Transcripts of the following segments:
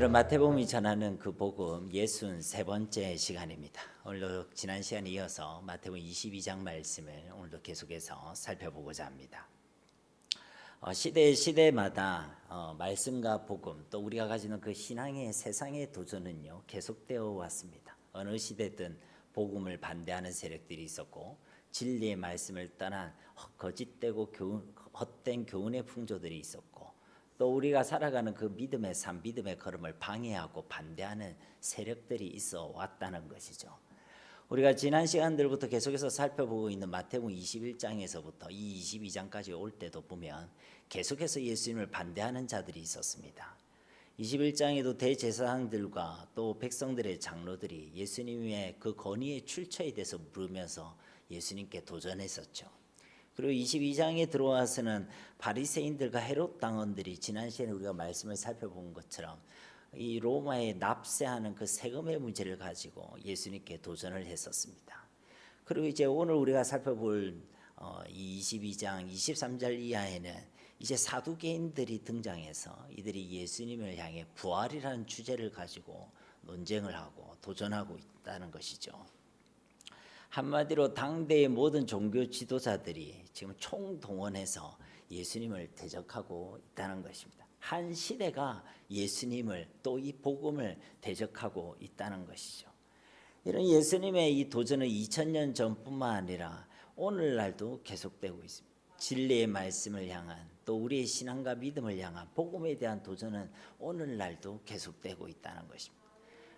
오늘은 마태복음이 전하는 그 복음 63번째 시간입니다. 오늘도 지난 시간에 이어서 마태복음 22장 말씀을 오늘도 계속해서 살펴보고자 합니다. 시대마다 말씀과 복음 또 우리가 가지는 그 신앙의 세상의 도전은요 계속되어 왔습니다. 어느 시대든 복음을 반대하는 세력들이 있었고 진리의 말씀을 떠난 거짓되고 헛된 교훈의 풍조들이 있었고 또 우리가 살아가는 그 믿음의 삶, 믿음의 걸음을 방해하고 반대하는 세력들이 있어 왔다는 것이죠. 우리가 지난 시간들부터 계속해서 살펴보고 있는 마태복음 21장에서부터 이 22장까지 올 때도 보면 계속해서 예수님을 반대하는 자들이 있었습니다. 21장에도 대제사장들과 또 백성들의 장로들이 예수님의 그 권위의 출처에 대해서 물으면서 예수님께 도전했었죠. 그리고 22장에 들어와서는 바리새인들과 헤롯 당원들이 지난 시간에 우리가 말씀을 살펴본 것처럼 이 로마에 납세하는 그 세금의 문제를 가지고 예수님께 도전을 했었습니다. 그리고 이제 오늘 우리가 살펴볼 이 22장 23절 이하에는 이제 사두개인들이 등장해서 이들이 예수님을 향해 부활이라는 주제를 가지고 논쟁을 하고 도전하고 있다는 것이죠. 한마디로 당대의 모든 종교 지도자들이 지금 총동원해서 예수님을 대적하고 있다는 것입니다. 한 시대가 예수님을 또 이 복음을 대적하고 있다는 것이죠. 이런 예수님의 이 도전은 2000년 전뿐만 아니라 오늘날도 계속되고 있습니다. 진리의 말씀을 향한 또 우리의 신앙과 믿음을 향한 복음에 대한 도전은 오늘날도 계속되고 있다는 것입니다.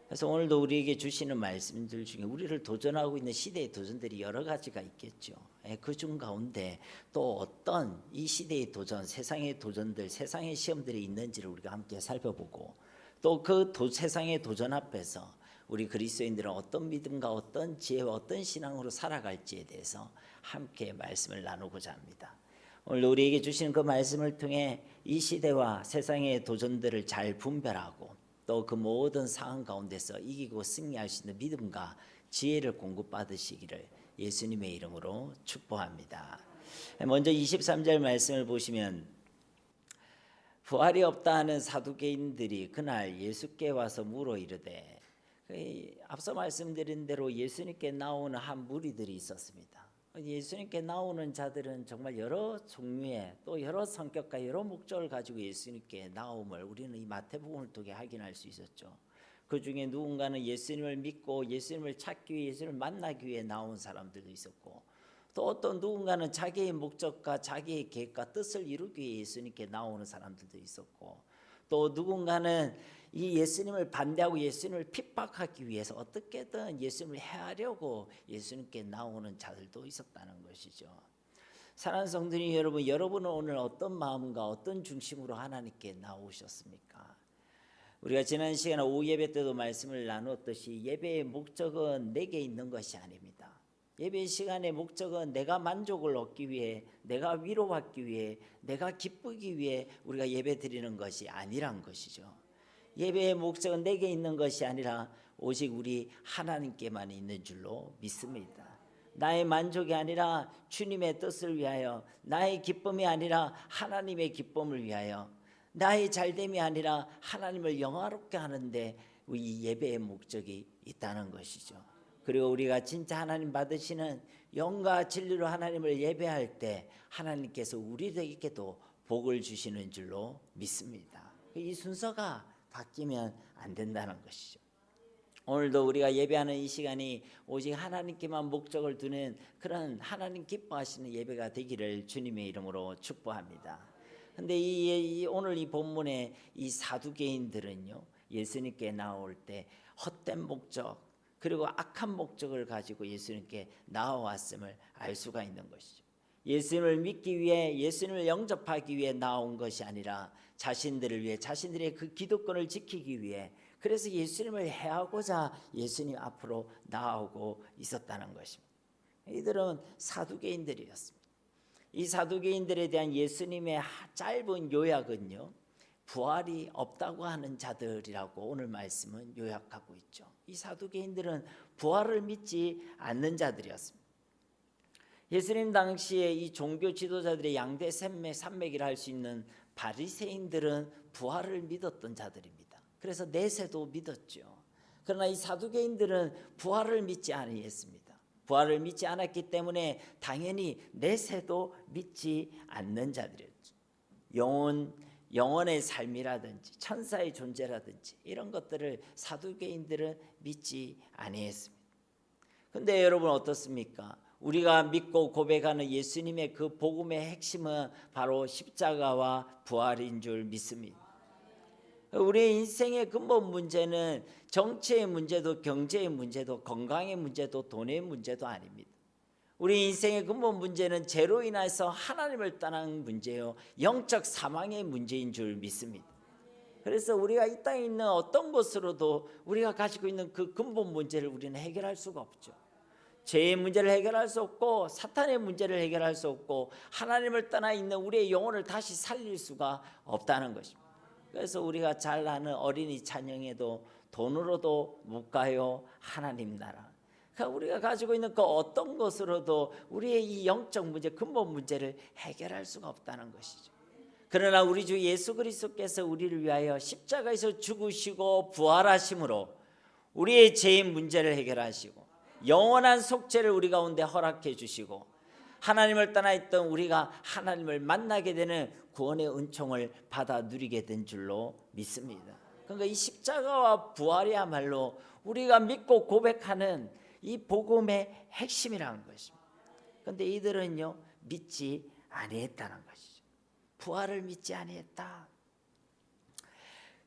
그래서 오늘도 우리에게 주시는 말씀들 중에 우리를 도전하고 있는 시대의 도전들이 여러 가지가 있겠죠. 그중 가운데 또 어떤 이 시대의 도전, 세상의 도전들, 세상의 시험들이 있는지를 우리가 함께 살펴보고 또 그 세상의 도전 앞에서 우리 그리스도인들은 어떤 믿음과 어떤 지혜와 어떤 신앙으로 살아갈지에 대해서 함께 말씀을 나누고자 합니다. 오늘 우리에게 주시는 그 말씀을 통해 이 시대와 세상의 도전들을 잘 분별하고 또 그 모든 상황 가운데서 이기고 승리할 수 있는 믿음과 지혜를 공급받으시기를 예수님의 이름으로 축복합니다. 먼저 23절 말씀을 보시면 부활이 없다 하는 사두개인들이 그날 예수께 와서 물어 이르되 앞서 말씀드린 대로 예수님께 나오는 한 무리들이 있었습니다. 예수님께 나오는 자들은 정말 여러 종류의 또 여러 성격과 여러 목적을 가지고 예수님께 나옴을 우리는 이 마태복음을 통해 확인할 수 있었죠. 그 중에 누군가는 예수님을 믿고 예수님을 찾기 위해 예수님을 만나기 위해 나온 사람들도 있었고 또 어떤 누군가는 자기의 목적과 자기의 계획과 뜻을 이루기 위해 예수님께 나오는 사람들도 있었고 또 누군가는 이 예수님을 반대하고 예수님을 핍박하기 위해서 어떻게든 예수님을 해하려고 예수님께 나오는 자들도 있었다는 것이죠. 사랑하는 성도님 여러분, 여러분은 오늘 어떤 마음과 어떤 중심으로 하나님께 나오셨습니까? 우리가 지난 시간에 오후 예배 때도 말씀을 나누었듯이 예배의 목적은 내게 있는 것이 아닙니다. 예배 시간의 목적은 내가 만족을 얻기 위해, 내가 위로받기 위해, 내가 기쁘기 위해 우리가 예배 드리는 것이 아니란 것이죠. 예배의 목적은 내게 있는 것이 아니라 오직 우리 하나님께만 있는 줄로 믿습니다. 나의 만족이 아니라 주님의 뜻을 위하여, 나의 기쁨이 아니라 하나님의 기쁨을 위하여, 나의 잘됨이 아니라 하나님을 영화롭게 하는데 이 예배의 목적이 있다는 것이죠. 그리고 우리가 진짜 하나님 받으시는 영과 진리로 하나님을 예배할 때 하나님께서 우리에게도 복을 주시는 줄로 믿습니다. 이 순서가 바뀌면 안 된다는 것이죠. 오늘도 우리가 예배하는 이 시간이 오직 하나님께만 목적을 두는 그런 하나님 기뻐하시는 예배가 되기를 주님의 이름으로 축복합니다. 근데 오늘 이 본문의 이 사두개인들은요 예수님께 나올 때 헛된 목적 그리고 악한 목적을 가지고 예수님께 나와왔음을 알 수가 있는 것이죠. 예수님을 믿기 위해 예수님을 영접하기 위해 나온 것이 아니라 자신들을 위해 자신들의 그 기득권을 지키기 위해 그래서 예수님을 해하고자 예수님 앞으로 나오고 있었다는 것입니다. 이들은 사두개인들이었습니다. 이 사두개인들에 대한 예수님의 짧은 요약은요 부활이 없다고 하는 자들이라고 오늘 말씀은 요약하고 있죠. 이 사두개인들은 부활을 믿지 않는 자들이었습니다. 예수님 당시에 이 종교 지도자들의 양대 산맥이라 할 수 있는 바리새인들은 부활을 믿었던 자들입니다. 그래서 내세도 믿었죠. 그러나 이 사두개인들은 부활을 믿지 아니했습니다. 부활을 믿지 않았기 때문에 당연히 내세도 믿지 않는 자들이었죠. 영혼의 삶이라든지 천사의 존재라든지 이런 것들을 사두개인들은 믿지 아니했습니다. 근데 여러분 어떻습니까? 우리가 믿고 고백하는 예수님의 그 복음의 핵심은 바로 십자가와 부활인 줄 믿습니다. 우리의 인생의 근본 문제는 정치의 문제도 경제의 문제도 건강의 문제도 돈의 문제도 아닙니다. 우리 인생의 근본 문제는 죄로 인해서 하나님을 떠난 문제요, 영적 사망의 문제인 줄 믿습니다. 그래서 우리가 이 땅에 있는 어떤 것으로도 우리가 가지고 있는 그 근본 문제를 우리는 해결할 수가 없죠. 죄의 문제를 해결할 수 없고 사탄의 문제를 해결할 수 없고 하나님을 떠나 있는 우리의 영혼을 다시 살릴 수가 없다는 것입니다. 그래서 우리가 잘 아는 어린이 찬양에도 돈으로도 못 가요 하나님 나라. 그러니까 우리가 가지고 있는 그 어떤 것으로도 우리의 이 영적 문제, 근본 문제를 해결할 수가 없다는 것이죠. 그러나 우리 주 예수 그리스도께서 우리를 위하여 십자가에서 죽으시고 부활하심으로 우리의 죄의 문제를 해결하시고 영원한 속죄를 우리 가운데 허락해 주시고 하나님을 떠나 있던 우리가 하나님을 만나게 되는 구원의 은총을 받아 누리게 된 줄로 믿습니다. 그러니까 이 십자가와 부활이야말로 우리가 믿고 고백하는 이 복음의 핵심이라는 것입니다. 그런데 이들은요 믿지 아니했다는 것이죠. 부활을 믿지 아니했다.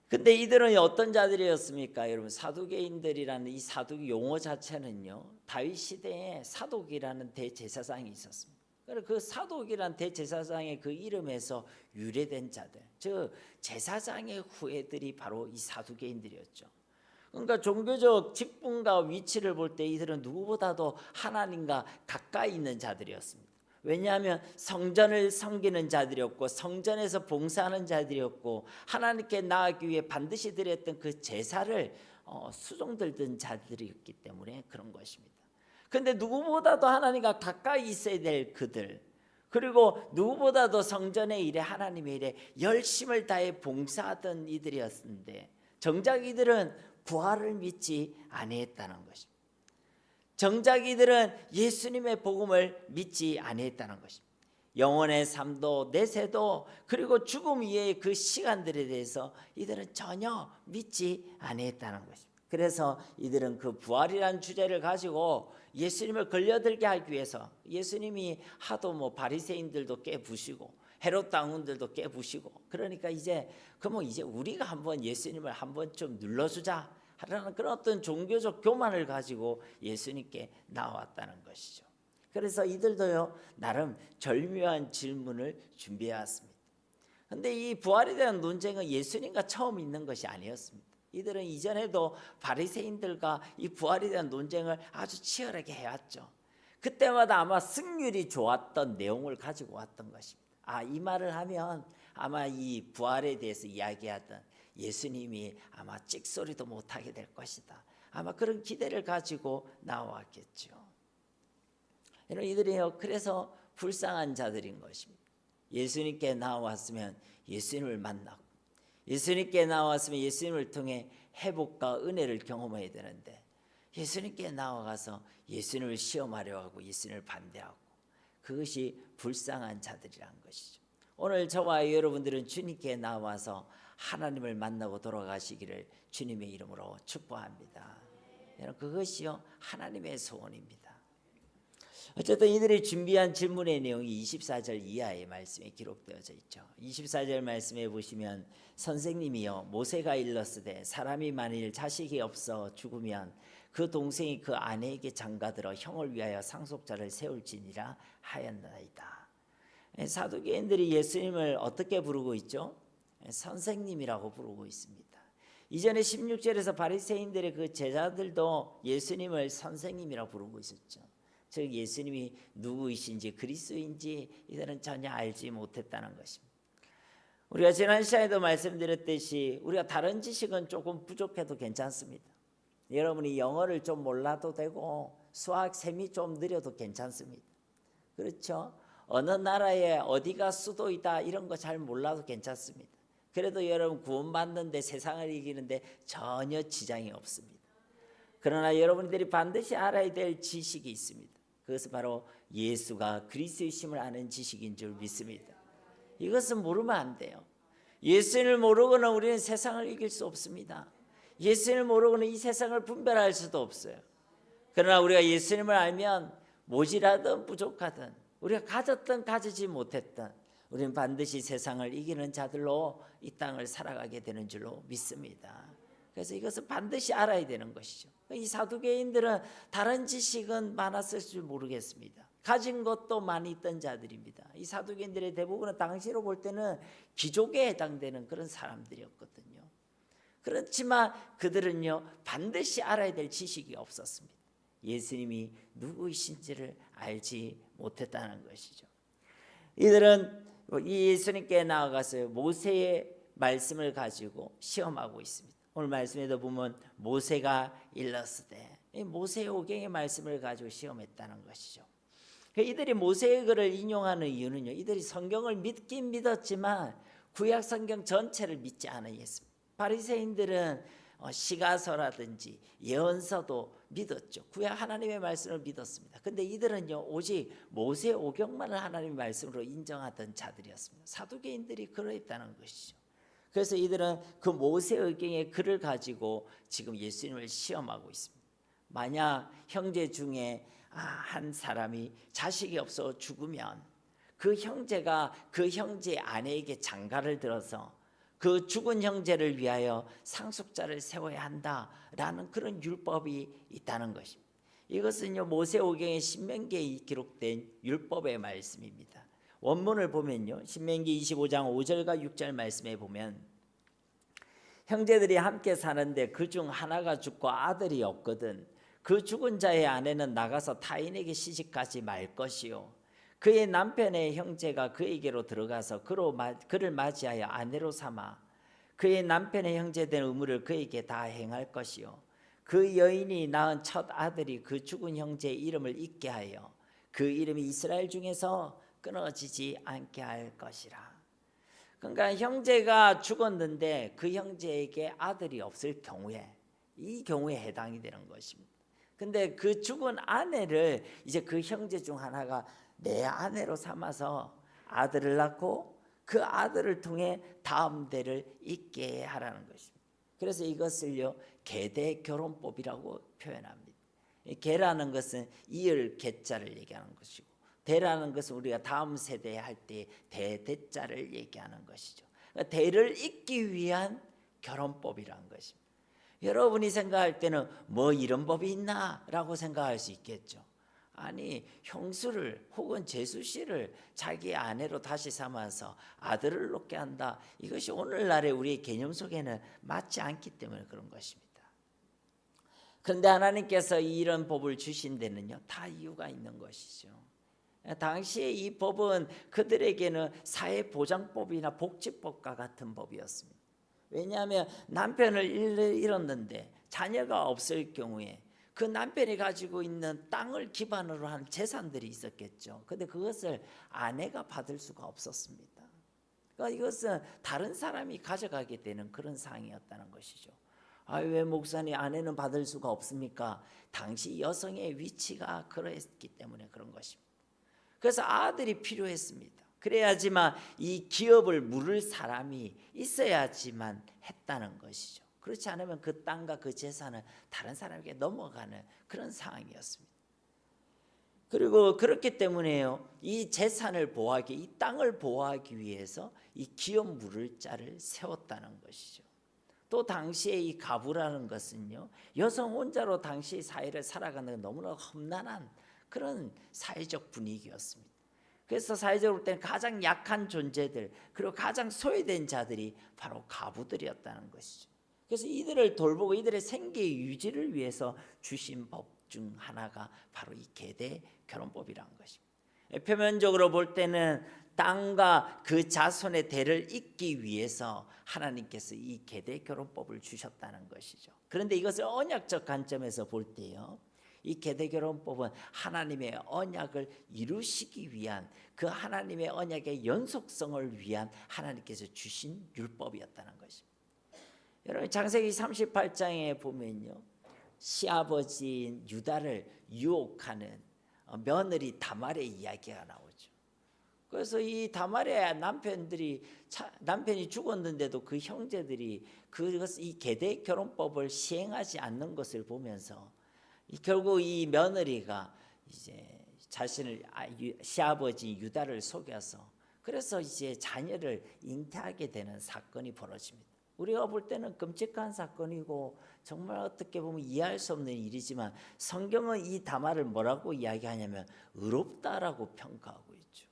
근데 이들은 어떤 자들이었습니까? 여러분 사두개인들이라는 이 사두개 용어 자체는요 다윗 시대에 사독이라는 대제사장이 있었습니다. 그 사독이라는 대제사장의 그 이름에서 유래된 자들, 즉 제사장의 후예들이 바로 이 사두개인들이었죠. 그러니까 종교적 직분과 위치를 볼 때 이들은 누구보다도 하나님과 가까이 있는 자들이었습니다. 왜냐하면 성전을 섬기는 자들이었고 성전에서 봉사하는 자들이었고 하나님께 나아가기 위해 반드시 드렸던 그 제사를 수종들던 자들이었기 때문에 그런 것입니다. 그런데 누구보다도 하나님과 가까이 있어야 될 그들, 그리고 누구보다도 성전의 일에 하나님의 일에 열심을 다해 봉사하던 이들이었는데 정작 이들은 부활을 믿지 아니했다는 것입니다. 정작 이들은 예수님의 복음을 믿지 아니했다는 것입니다. 영혼의 삶도 내세도 그리고 죽음 이외의 그 시간들에 대해서 이들은 전혀 믿지 아니했다는 것입니다. 그래서 이들은 그 부활이라는 주제를 가지고 예수님을 걸려들게 하기 위해서 예수님이 하도 바리새인들도 깨부시고 헤롯 당군들도 깨부시고 그러니까 이제 우리가 한번 예수님을 한번 좀 눌러주자 하라는 그런 어떤 종교적 교만을 가지고 예수님께 나왔다는 것이죠. 그래서 이들도요 나름 절묘한 질문을 준비해 왔습니다. 그런데 이 부활에 대한 논쟁은 예수님과 처음 있는 것이 아니었습니다. 이들은 이전에도 바리새인들과 이 부활에 대한 논쟁을 아주 치열하게 해왔죠. 그때마다 아마 승률이 좋았던 내용을 가지고 왔던 것입니다. 이 말을 하면 아마 이 부활에 대해서 이야기하던 예수님이 아마 찍소리도 못하게 될 것이다. 아마 그런 기대를 가지고 나왔겠죠. 이들이요 그래서 불쌍한 자들인 것입니다. 예수님께 나왔으면 예수님을 만나고 예수님께 나왔으면 예수님을 통해 회복과 은혜를 경험해야 되는데 예수님께 나와가서 예수님을 시험하려 하고 예수님을 반대하고 그것이 불쌍한 자들이란 것이죠. 오늘 저와 여러분들은 주님께 나와서 하나님을 만나고 돌아가시기를 주님의 이름으로 축복합니다. 여러분 그것이요 하나님의 소원입니다. 어쨌든 이들이 준비한 질문의 내용이 24절 이하의 말씀에 기록되어져 있죠. 24절 말씀에 보시면 선생님이여 모세가 일렀으되 사람이 만일 자식이 없어 죽으면 그 동생이 그 아내에게 장가들어 형을 위하여 상속자를 세울지니라 하였나이다. 사두개인들이 예수님을 어떻게 부르고 있죠? 선생님이라고 부르고 있습니다. 이전에 16절에서 바리새인들의 그 제자들도 예수님을 선생님이라고 부르고 있었죠. 즉 예수님이 누구이신지 그리스도인지 이들은 전혀 알지 못했다는 것입니다. 우리가 지난 시간에도 말씀드렸듯이 우리가 다른 지식은 조금 부족해도 괜찮습니다. 여러분이 영어를 좀 몰라도 되고 수학 셈이 좀 느려도 괜찮습니다. 그렇죠? 어느 나라에 어디가 수도이다 이런 거 잘 몰라도 괜찮습니다. 그래도 여러분 구원받는데 세상을 이기는데 전혀 지장이 없습니다. 그러나 여러분들이 반드시 알아야 될 지식이 있습니다. 그것은 바로 예수가 그리스도이심을 아는 지식인 줄 믿습니다. 이것은 모르면 안 돼요. 예수를 모르고는 우리는 세상을 이길 수 없습니다. 예수를 모르고는 이 세상을 분별할 수도 없어요. 그러나 우리가 예수님을 알면 모질하든 부족하든 우리가 가졌든 가지지 못했든 우리는 반드시 세상을 이기는 자들로 이 땅을 살아가게 되는 줄로 믿습니다. 그래서 이것은 반드시 알아야 되는 것이죠. 이 사두개인들은 다른 지식은 많았을 줄 모르겠습니다. 가진 것도 많이 있던 자들입니다. 이 사두개인들의 대부분은 당시로 볼 때는 귀족에 해당되는 그런 사람들이었거든요. 그렇지만 그들은요 반드시 알아야 될 지식이 없었습니다. 예수님이 누구이신지를 알지 못했다는 것이죠. 이들은 이 예수님께 나아가서 모세의 말씀을 가지고 시험하고 있습니다. 오늘 말씀에도 보면 모세가 일렀으되, 모세의 오경의 말씀을 가지고 시험했다는 것이죠. 이들이 모세의 글을 인용하는 이유는요, 이들이 성경을 믿긴 믿었지만 구약 성경 전체를 믿지 않았습니다. 바리새인들은 시가서라든지 예언서도 믿었죠. 구약 하나님의 말씀을 믿었습니다. 근데 이들은요 오직 모세 오경만을 하나님의 말씀으로 인정하던 자들이었습니다. 사두개인들이 그러했다는 것이죠. 그래서 이들은 그 모세 오경의 글을 가지고 지금 예수님을 시험하고 있습니다. 만약 형제 중에 한 사람이 자식이 없어 죽으면 그 형제가 그 형제의 아내에게 장가를 들어서 그 죽은 형제를 위하여 상속자를 세워야 한다라는 그런 율법이 있다는 것입니다. 이것은요 모세오경의 신명기에 기록된 율법의 말씀입니다. 원문을 보면요 신명기 25장 5절과 6절 말씀에 보면 형제들이 함께 사는데 그중 하나가 죽고 아들이 없거든 그 죽은 자의 아내는 나가서 타인에게 시집가지 말 것이요 그의 남편의 형제가 그에게로 들어가서 그를 맞이하여 아내로 삼아 그의 남편의 형제된 의무를 그에게 다 행할 것이요 그 여인이 낳은 첫 아들이 그 죽은 형제의 이름을 잊게 하여 그 이름이 이스라엘 중에서 끊어지지 않게 할 것이라. 그러니까 형제가 죽었는데 그 형제에게 아들이 없을 경우에 이 경우에 해당이 되는 것입니다. 근데 그 죽은 아내를 이제 그 형제 중 하나가 내 아내로 삼아서 아들을 낳고 그 아들을 통해 다음 대를 잇게 하라는 것입니다. 그래서 이것을요 계대 결혼법이라고 표현합니다. 계라는 것은 이을 계자를 얘기하는 것이고 대라는 것은 우리가 다음 세대에 할 때 대대자를 얘기하는 것이죠. 그러니까 대를 잇기 위한 결혼법이라는 것입니다. 여러분이 생각할 때는 뭐 이런 법이 있나 라고 생각할 수 있겠죠. 아니 형수를 혹은 제수씨를 자기 아내로 다시 삼아서 아들을 낳게 한다. 이것이 오늘날의 우리의 개념 속에는 맞지 않기 때문에 그런 것입니다. 그런데 하나님께서 이런 법을 주신 데는요 다 이유가 있는 것이죠. 당시에 이 법은 그들에게는 사회보장법이나 복지법과 같은 법이었습니다. 왜냐하면 남편을 잃었는데 자녀가 없을 경우에 그 남편이 가지고 있는 땅을 기반으로 한 재산들이 있었겠죠. 그런데 그것을 아내가 받을 수가 없었습니다. 그러니까 이것은 다른 사람이 가져가게 되는 그런 상황이었다는 것이죠. 왜 목사님 아내는 받을 수가 없습니까? 당시 여성의 위치가 그러했기 때문에 그런 것입니다. 그래서 아들이 필요했습니다. 그래야지만 이 기업을 물을 사람이 있어야지만 했다는 것이죠. 그렇지 않으면 그 땅과 그 재산은 다른 사람에게 넘어가는 그런 상황이었습니다. 그리고 그렇기 때문에요. 이 재산을 보호하기, 이 땅을 보호하기 위해서 이 기업 물을 자를 세웠다는 것이죠. 또 당시에 이 가부라는 것은요. 여성 혼자로 당시 사회를 살아가는 너무나 험난한 그런 사회적 분위기였습니다. 그래서 사회적으로 볼 때는 가장 약한 존재들 그리고 가장 소외된 자들이 바로 가부들이었다는 것이죠. 그래서 이들을 돌보고 이들의 생계 유지를 위해서 주신 법 중 하나가 바로 이 계대 결혼법이라는 것입니다. 표면적으로 볼 때는 땅과 그 자손의 대를 잇기 위해서 하나님께서 이 계대 결혼법을 주셨다는 것이죠. 그런데 이것을 언약적 관점에서 볼 때요. 이 계대결혼법은 하나님의 언약을 이루시기 위한, 그 하나님의 언약의 연속성을 위한 하나님께서 주신 율법이었다는 것입니다. 여러분 창세기 38장에 보면요, 시아버지인 유다를 유혹하는 며느리 다말의 이야기가 나오죠. 그래서 이 다말의 남편이 죽었는데도 그 형제들이 이 계대 결혼법을 시행하지 않는 것을 보면서 결국 이 며느리가 이제 자신을 시아버지 유다를 속여서 그래서 이제 자녀를 잉태하게 되는 사건이 벌어집니다. 우리가 볼 때는 끔찍한 사건이고 정말 어떻게 보면 이해할 수 없는 일이지만 성경은 이 다말을 뭐라고 이야기하냐면 의롭다라고 평가하고 있죠.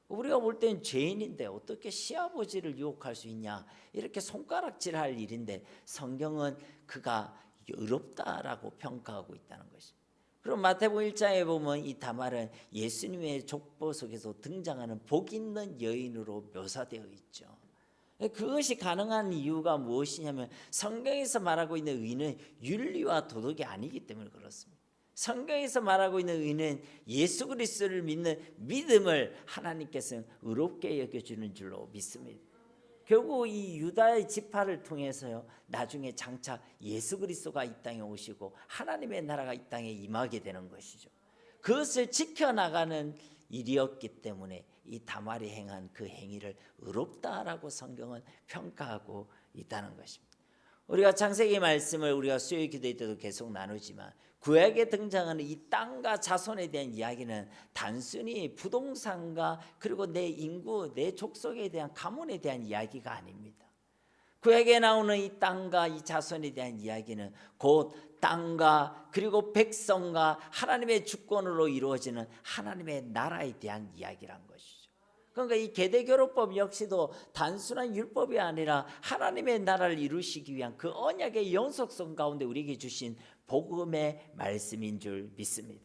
우리가 볼 때는 죄인인데 어떻게 시아버지를 유혹할 수 있냐, 이렇게 손가락질할 일인데 성경은 그가 의롭다라고 평가하고 있다는 것입니다. 그럼 마태복음 1장에 보면 이 다말은 예수님의 족보 속에서 등장하는 복 있는 여인으로 묘사되어 있죠. 그것이 가능한 이유가 무엇이냐면 성경에서 말하고 있는 의는 윤리와 도덕이 아니기 때문에 그렇습니다. 성경에서 말하고 있는 의는 예수 그리스도를 믿는 믿음을 하나님께서는 의롭게 여겨주는 줄로 믿습니다. 결국 이 유다의 지파를 통해서요, 나중에 장차 예수 그리스도가 이 땅에 오시고 하나님의 나라가 이 땅에 임하게 되는 것이죠. 그것을 지켜나가는 일이었기 때문에 이 다말이 행한 그 행위를 의롭다라고 성경은 평가하고 있다는 것입니다. 우리가 창세기 말씀을 우리가 수요 기도회 때도 계속 나누지만 구약에 등장하는 이 땅과 자손에 대한 이야기는 단순히 부동산과 그리고 내 인구, 내 족속에 대한 가문에 대한 이야기가 아닙니다. 구약에 나오는 이 땅과 이 자손에 대한 이야기는 곧 땅과 그리고 백성과 하나님의 주권으로 이루어지는 하나님의 나라에 대한 이야기란 것이죠. 그러니까 이 계대결혼법 역시도 단순한 율법이 아니라 하나님의 나라를 이루시기 위한 그 언약의 연속성 가운데 우리에게 주신 복음의 말씀인 줄 믿습니다.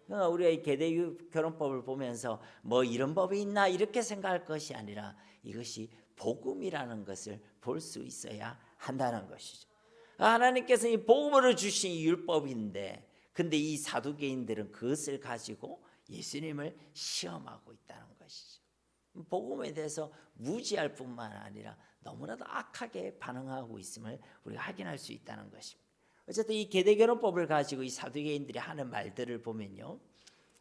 그러니까 우리가 이 계대결혼법을 보면서 뭐 이런 법이 있나 이렇게 생각할 것이 아니라 이것이 복음이라는 것을 볼 수 있어야 한다는 것이죠. 하나님께서 이 복음으로 주신 율법인데, 근데 이 사두개인들은 그것을 가지고 예수님을 시험하고 있다는 것이죠. 복음에 대해서 무지할 뿐만 아니라 너무나도 악하게 반응하고 있음을 우리가 확인할 수 있다는 것입니다. 어쨌든 이 계대결혼법을 가지고 이 사두개인들이 하는 말들을 보면요,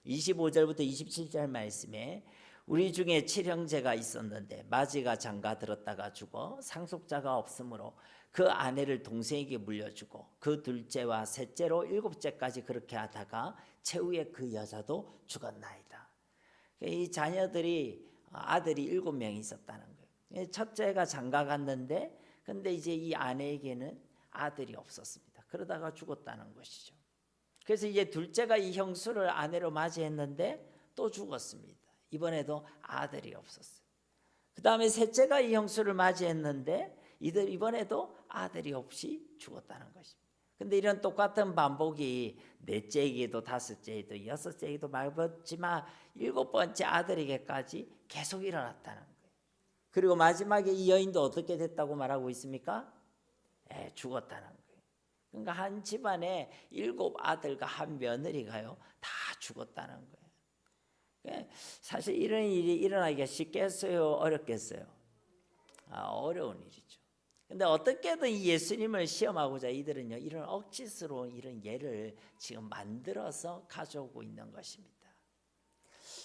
25절부터 27절 말씀에 우리 중에 7형제가 있었는데 마지가 장가 들었다가 죽어 상속자가 없으므로 그 아내를 동생에게 물려주고 그 둘째와 셋째로 7째까지 그렇게 하다가 최후에 그 여자도 죽었나이다. 이 자녀들이 아들이 7명이 있었다는 거예요. 첫째가 장가 갔는데 근데 이제 이 아내에게는 아들이 없었습니다. 그러다가 죽었다는 것이죠. 그래서 이제 둘째가 이 형수를 아내로 맞이했는데 또 죽었습니다. 이번에도 아들이 없었어요. 그 다음에 셋째가 이 형수를 맞이했는데 이번에도 아들이 없이 죽었다는 것입니다. 근데 이런 똑같은 반복이 넷째에게도 다섯째에도 여섯째에게도 말했지만 7번째 아들에게까지 계속 일어났다는 거예요. 그리고 마지막에 이 여인도 어떻게 됐다고 말하고 있습니까? 죽었다는 거예요. 그러니까 한 집안에 7 아들과 한 며느리가요 다 죽었다는 거예요. 사실 이런 일이 일어나기가 쉽겠어요? 어렵겠어요? 어려운 일이죠. 근데 어떻게든 이 예수님을 시험하고자 이들은요 이런 억지스러운 이런 예를 지금 만들어서 가져오고 있는 것입니다.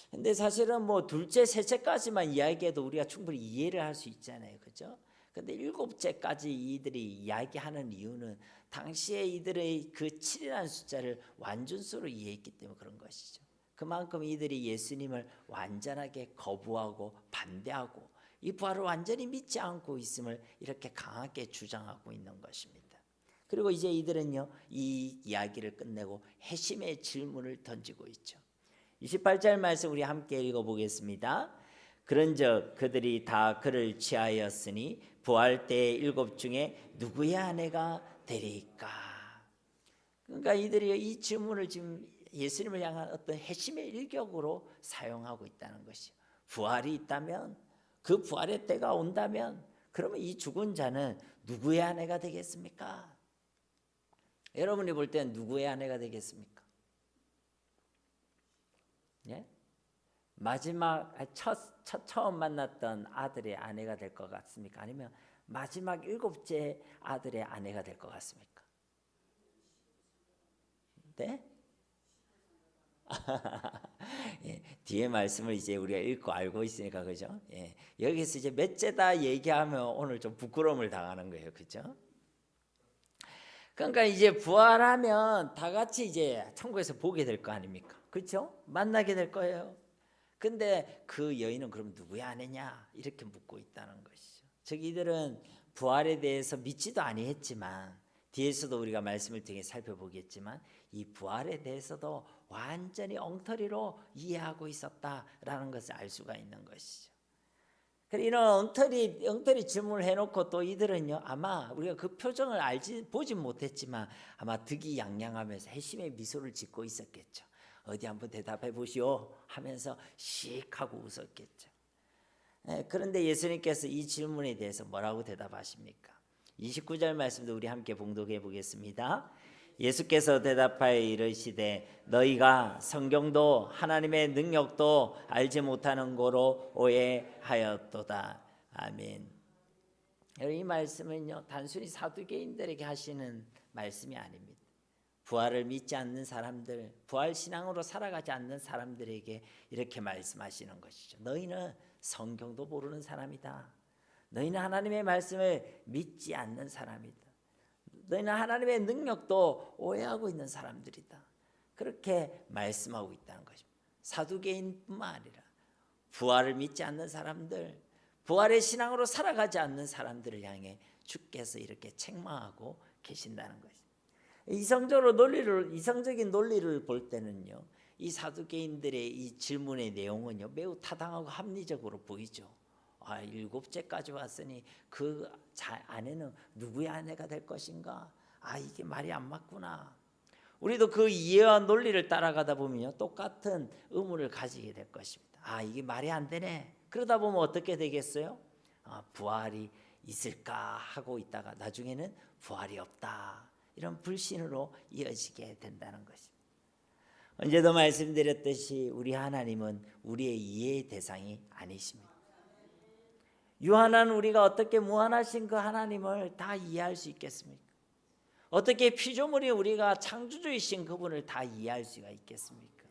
근데 사실은 뭐 둘째, 셋째까지만 이야기해도 우리가 충분히 이해를 할 수 있잖아요, 그렇죠? 근데 7째까지 이들이 이야기하는 이유는 당시에 이들의 그 7이라는 숫자를 완전수로 이해했기 때문에 그런 것이죠. 그만큼 이들이 예수님을 완전하게 거부하고 반대하고 이 부활을 완전히 믿지 않고 있음을 이렇게 강하게 주장하고 있는 것입니다. 그리고 이제 이들은요 이 이야기를 끝내고 회심의 질문을 던지고 있죠. 28절 말씀 우리 함께 읽어보겠습니다. 그런즉 그들이 다 그를 취하였으니 부활 때의 7 중에 누구의 아내가 되리까? 그러니까 이들이 이 질문을 지금 예수님을 향한 어떤 회심의 일격으로 사용하고 있다는 것이요. 부활이 있다면, 그 부활의 때가 온다면 그러면 이 죽은 자는 누구의 아내가 되겠습니까? 여러분이 볼 때는 누구의 아내가 되겠습니까? 예? 마지막 처음 만났던 아들의 아내가 될 것 같습니까? 아니면 마지막 7째 아들의 아내가 될 것 같습니까? 네? 예, 뒤에 말씀을 이제 우리가 읽고 알고 있으니까 그죠? 예, 여기서 이제 몇째다 얘기하면 오늘 좀 부끄러움을 당하는 거예요, 그죠? 그러니까 이제 부활하면 다 같이 이제 천국에서 보게 될 거 아닙니까? 그렇죠? 만나게 될 거예요. 근데 그 여인은 그럼 누구의 아내냐? 이렇게 묻고 있다는 것이죠. 즉 이들은 부활에 대해서 믿지도 아니했지만 뒤에서도 우리가 말씀을 통해 살펴보겠지만 이 부활에 대해서도 완전히 엉터리로 이해하고 있었다라는 것을 알 수가 있는 것이죠. 이런 엉터리 질문을 해놓고 또 이들은요 아마 우리가 그 표정을 보진 못했지만 아마 득이양양하면서 회심의 미소를 짓고 있었겠죠. 어디 한번 대답해 보시오 하면서 씩 하고 웃었겠죠. 그런데 예수님께서 이 질문에 대해서 뭐라고 대답하십니까? 29절 말씀도 우리 함께 봉독해 보겠습니다. 예수께서 대답하여 이르시되 너희가 성경도 하나님의 능력도 알지 못하는 거로 오해하였도다. 아멘. 이 말씀은요 단순히 사두개인들에게 하시는 말씀이 아닙니다. 부활을 믿지 않는 사람들, 부활 신앙으로 살아가지 않는 사람들에게 이렇게 말씀하시는 것이죠. 너희는 성경도 모르는 사람이다. 너희는 하나님의 말씀을 믿지 않는 사람이다. 너희는 하나님의 능력도 오해하고 있는 사람들이다. 그렇게 말씀하고 있다는 것입니다. 사두개인뿐만 아니라 부활을 믿지 않는 사람들, 부활의 신앙으로 살아가지 않는 사람들을 향해 주께서 이렇게 책망하고 계신다는 것입니다. 이성적인 논리를 볼 때는요, 이 사두개인들의 이 질문의 내용은요 매우 타당하고 합리적으로 보이죠. 7째까지 왔으니 그 아내는 누구의 아내가 될 것인가? 이게 말이 안 맞구나. 우리도 그 이해와 논리를 따라가다 보면요 똑같은 의문을 가지게 될 것입니다. 이게 말이 안 되네. 그러다 보면 어떻게 되겠어요? 부활이 있을까 하고 있다가 나중에는 부활이 없다. 이런 불신으로 이어지게 된다는 것입니다. 언제도 말씀드렸듯이 우리 하나님은 우리의 이해의 대상이 아니십니다. 유한한 우리가 어떻게 무한하신 그 하나님을 다 이해할 수 있겠습니까? 어떻게 피조물이 우리가 창조주이신 그분을 다 이해할 수가 있겠습니까?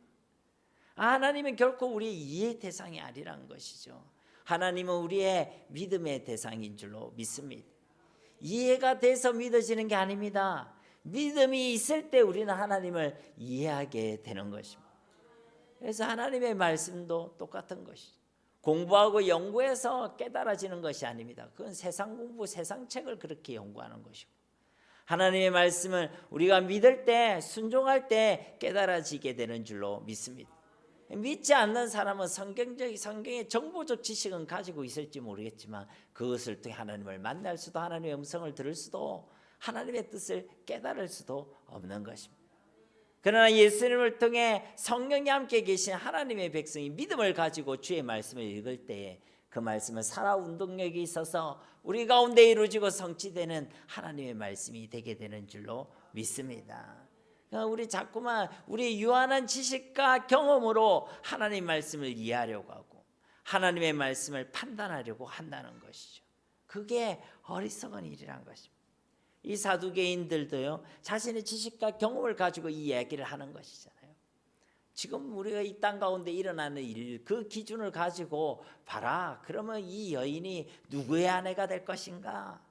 하나님은 결코 우리의 이해의 대상이 아니라는 것이죠. 하나님은 우리의 믿음의 대상인 줄로 믿습니다. 이해가 돼서 믿어지는 게 아닙니다. 믿음이 있을 때 우리는 하나님을 이해하게 되는 것입니다. 그래서 하나님의 말씀도 똑같은 것이죠. 공부하고 연구해서 깨달아지는 것이 아닙니다. 그건 세상 공부, 세상 책을 그렇게 연구하는 것이고 하나님의 말씀을 우리가 믿을 때, 순종할 때 깨달아지게 되는 줄로 믿습니다. 믿지 않는 사람은 성경의 정보적 지식은 가지고 있을지 모르겠지만 그것을 통해 하나님을 만날 수도 하나님의 음성을 들을 수도 하나님의 뜻을 깨달을 수도 없는 것입니다. 그러나 예수님을 통해 성령이 함께 계신 하나님의 백성이 믿음을 가지고 주의 말씀을 읽을 때에 그 말씀은 살아 운동력이 있어서 우리 가운데 이루어지고 성취되는 하나님의 말씀이 되게 되는 줄로 믿습니다. 우리 자꾸만 우리 유한한 지식과 경험으로 하나님의 말씀을 이해하려고 하고 하나님의 말씀을 판단하려고 한다는 것이죠. 그게 어리석은 일이란 것입니다. 이 사두개인들도요 자신의 지식과 경험을 가지고 이 이야기를 하는 것이잖아요. 지금 우리가 이 땅 가운데 일어나는 일, 그 기준을 가지고 봐라. 그러면 이 여인이 누구의 아내가 될 것인가?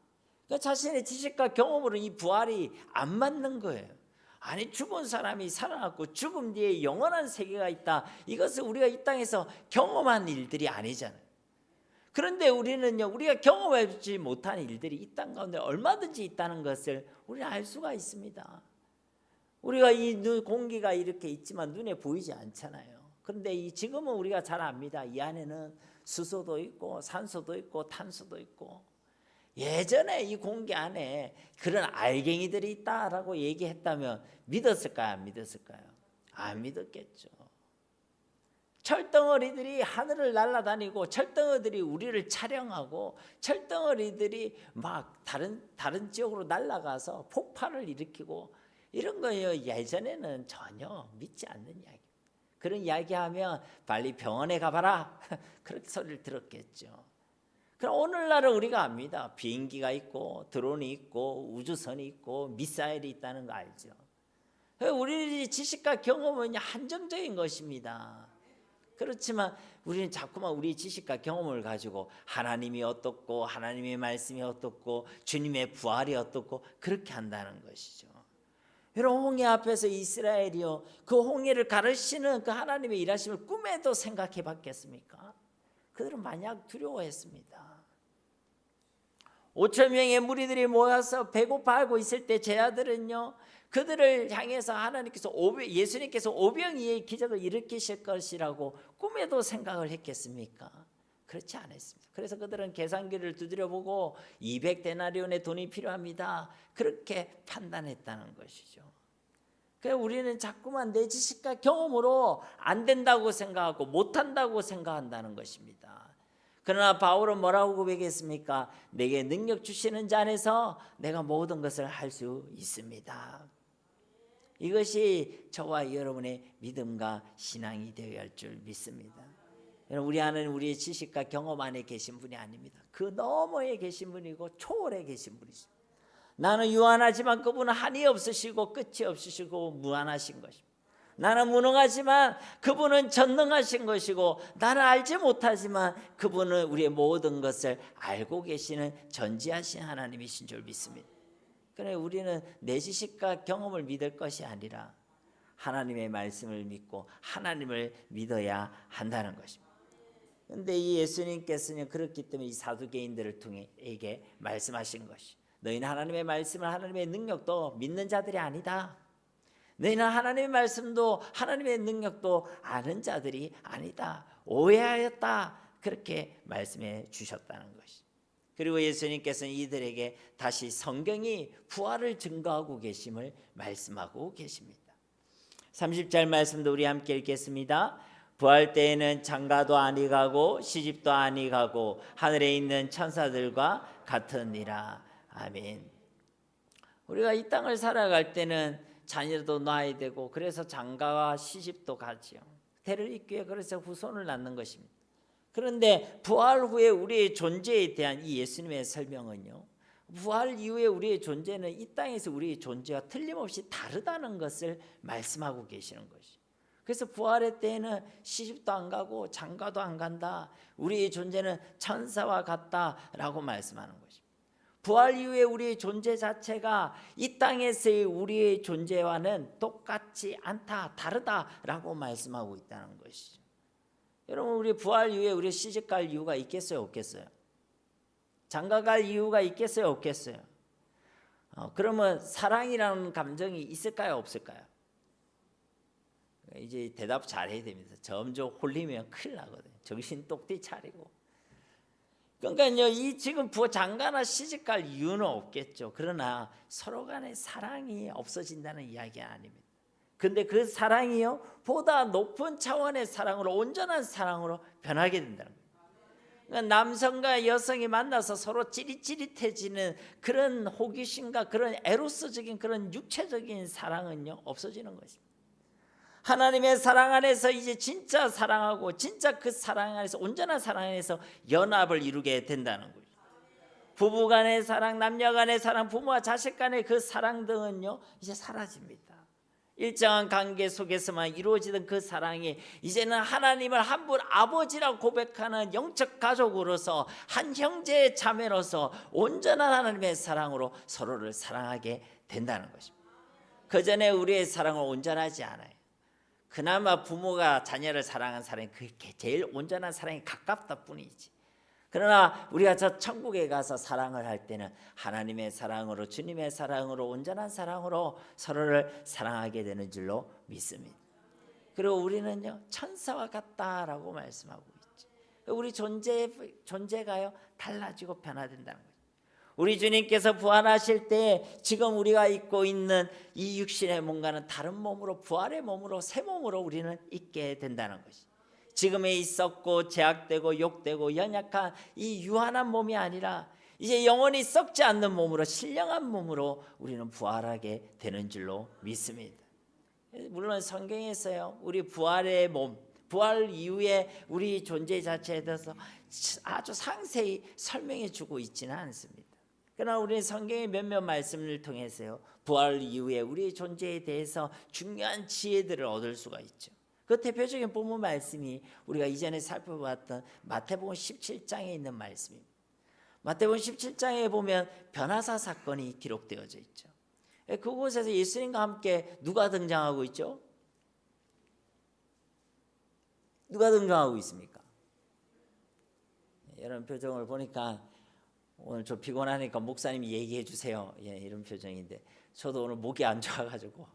그러니까 자신의 지식과 경험으로 이 부활이 안 맞는 거예요. 아니 죽은 사람이 살아났고 죽음 뒤에 영원한 세계가 있다. 이것은 우리가 이 땅에서 경험한 일들이 아니잖아요. 그런데 우리는요 우리가 경험하지 못한 일들이 이 땅 가운데 얼마든지 있다는 것을 우리는 알 수가 있습니다. 우리가 이 공기가 이렇게 있지만 눈에 보이지 않잖아요. 그런데 지금은 우리가 잘 압니다. 이 안에는 수소도 있고 산소도 있고 탄소도 있고 예전에 이 공기 안에 그런 알갱이들이 있다라고 얘기했다면 믿었을까요? 안 믿었을까요? 안 믿었겠죠. 철덩어리들이 하늘을 날아다니고 철덩어리들이 우리를 촬영하고 철덩어리들이 막 다른 지역으로 날아가서 폭발을 일으키고 이런 거예요. 예전에는 전혀 믿지 않는 이야기. 그런 이야기하면 빨리 병원에 가봐라 그렇게 소리를 들었겠죠. 그럼 오늘날은 우리가 압니다. 비행기가 있고 드론이 있고 우주선이 있고 미사일이 있다는 거 알죠. 우리 지식과 경험은 한정적인 것입니다. 그렇지만 우리는 자꾸만 우리 지식과 경험을 가지고 하나님이 어떻고 하나님의 말씀이 어떻고 주님의 부활이 어떻고 그렇게 한다는 것이죠. 여러분, 홍해 앞에서 이스라엘이요, 그 홍해를 가르시는 그 하나님의 일하심을 꿈에도 생각해 봤겠습니까? 그들은 마냥 두려워했습니다. 5천 명의 무리들이 모여서 배고파하고 있을 때 제 아들은요, 그들을 향해서 하나님께서 예수님께서 오병이의 기적을 일으키실 것이라고 꿈에도 생각을 했겠습니까? 그렇지 않았습니다. 그래서 그들은 계산기를 두드려보고 200데나리온의 돈이 필요합니다, 그렇게 판단했다는 것이죠. 그래서 우리는 자꾸만 내 지식과 경험으로 안 된다고 생각하고 못한다고 생각한다는 것입니다. 그러나 바울은 뭐라고 고백했습니까? 내게 능력 주시는 자 안에서 내가 모든 것을 할 수 있습니다. 이것이 저와 여러분의 믿음과 신앙이 되어야 할 줄 믿습니다. 여러분, 우리 하나님 우리의 지식과 경험 안에 계신 분이 아닙니다. 그 너머에 계신 분이고 초월에 계신 분이십니다. 나는 유한하지만 그분은 한이 없으시고 끝이 없으시고 무한하신 것입니다. 나는 무능하지만 그분은 전능하신 것이고, 나는 알지 못하지만 그분은 우리의 모든 것을 알고 계시는 전지하신 하나님이신 줄 믿습니다. 그래, 우리는 내 지식과 경험을 믿을 것이 아니라 하나님의 말씀을 믿고 하나님을 믿어야 한다는 것입니다. 그런데 이 예수님께서는 그렇기 때문에 이 사두개인들을 통해 에게 말씀하신 것이, 너희는 하나님의 말씀을, 하나님의 능력도 믿는 자들이 아니다. 너희는 하나님의 말씀도 하나님의 능력도 아는 자들이 아니다. 오해하였다. 그렇게 말씀해 주셨다는 것이. 그리고 예수님께서는 이들에게 다시 성경이 부활을 증거하고 계심을 말씀하고 계십니다. 30절 말씀도 우리 함께 읽겠습니다. 부활 때에는 장가도 아니 가고 시집도 아니 가고 하늘에 있는 천사들과 같으니라. 아멘. 우리가 이 땅을 살아갈 때는 자녀도 낳아야 되고, 그래서 장가와 시집도 가지요. 대를 잇기 위해 그래서 후손을 낳는 것입니다. 그런데 부활 후에 우리의 존재에 대한 이 예수님의 설명은요, 부활 이후에 우리의 존재는 이 땅에서 우리의 존재와 틀림없이 다르다는 것을 말씀하고 계시는 것이죠. 그래서 부활의 때에는 시집도 안 가고 장가도 안 간다. 우리의 존재는 천사와 같다라고 말씀하는 것입니다. 부활 이후에 우리의 존재 자체가 이 땅에서의 우리의 존재와는 똑같지 않다, 다르다라고 말씀하고 있다는 것이죠. 여러분, 우리 부활 이후에 우리 시집갈 이유가 있겠어요, 없겠어요? 장가갈 이유가 있겠어요, 없겠어요? 그러면 사랑이라는 감정이 있을까요, 없을까요? 이제 대답 잘해야 됩니다. 점점 홀리면 큰일 나거든요. 정신 똑띠 차리고. 그러니까요, 이 지금 장가나 시집갈 이유는 없겠죠. 그러나 서로 간의 사랑이 없어진다는 이야기는 아닙니다. 근데 그 사랑이요, 보다 높은 차원의 사랑으로, 온전한 사랑으로 변하게 된다는 거예요. 그러니까 남성과 여성이 만나서 서로 찌릿찌릿해지는 그런 호기심과 그런 에로스적인 그런 육체적인 사랑은요, 없어지는 것입니다. 하나님의 사랑 안에서 이제 진짜 사랑하고 진짜 그 사랑 안에서, 온전한 사랑 안에서 연합을 이루게 된다는 거예요. 부부 간의 사랑, 남녀 간의 사랑, 부모와 자식 간의 그 사랑 등은요, 이제 사라집니다. 일정한 관계 속에서만 이루어지던 그 사랑이 이제는 하나님을 한 분 아버지라고 고백하는 영적 가족으로서, 한 형제의 자매로서 온전한 하나님의 사랑으로 서로를 사랑하게 된다는 것입니다. 그전에 우리의 사랑은 온전하지 않아요. 그나마 부모가 자녀를 사랑하는 사랑이 그게 제일 온전한 사랑이 가깝다 뿐이지. 그러나 우리가 저 천국에 가서 사랑을 할 때는 하나님의 사랑으로, 주님의 사랑으로, 온전한 사랑으로 서로를 사랑하게 되는 줄로 믿습니다. 그리고 우리는요, 천사와 같다라고 말씀하고 있죠. 우리 존재가요, 달라지고 변화된다는 거예요. 우리 주님께서 부활하실 때 지금 우리가 입고 있는 이 육신의 몸과는 다른 몸으로, 부활의 몸으로, 새 몸으로 우리는 있게 된다는 것이. 지금에 있었고 제약되고 욕되고 연약한 이 유한한 몸이 아니라 이제 영원히 썩지 않는 몸으로, 신령한 몸으로 우리는 부활하게 되는 줄로 믿습니다. 물론 성경에서요, 우리 부활의 몸, 부활 이후에 우리 존재 자체에 대해서 아주 상세히 설명해 주고 있지는 않습니다. 그러나 우리는 성경의 몇몇 말씀을 통해서요, 부활 이후에 우리의 존재에 대해서 중요한 지혜들을 얻을 수가 있죠. 그 대표적인 본문 말씀이 우리가 이전에 살펴봤던 마태복음 17장에 있는 말씀입니다. 마태복음 17장에 보면 변화사 사건이 기록되어져 있죠. 그곳에서 예수님과 함께 누가 등장하고 있죠? 누가 등장하고 있습니까? 이런 표정을 보니까 오늘 좀 피곤하니까 목사님이 얘기해 주세요. 이런 표정인데 저도 오늘 목이 안 좋아가지고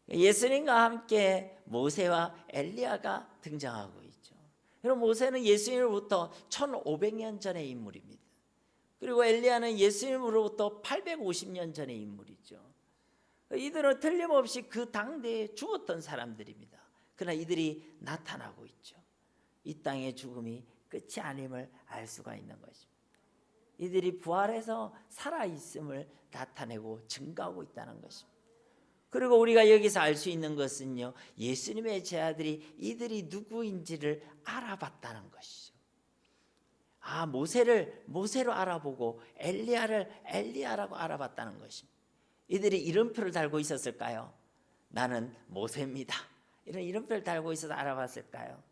예수님과 함께 모세와 엘리야가 등장하고 있죠. 여러분, 모세는 예수님으로부터 1500년 전의 인물입니다. 그리고 엘리야는 예수님으로부터 850년 전의 인물이죠. 이들은 틀림없이 그 당대에 죽었던 사람들입니다. 그러나 이들이 나타나고 있죠. 이 땅의 죽음이 끝이 아님을 알 수가 있는 것입니다. 이들이 부활해서 살아있음을 나타내고 증거하고 있다는 것입니다. 그리고 우리가 여기서 알 수 있는 것은요, 예수님의 제자들이 이들이 누구인지를 알아봤다는 것이죠. 모세로 알아보고 엘리야를 엘리야라고 알아봤다는 것입니다. 이들이 이름표를 달고 있었을까요? 나는 모세입니다. 이런 이름표를 달고 있어서 알아봤을까요?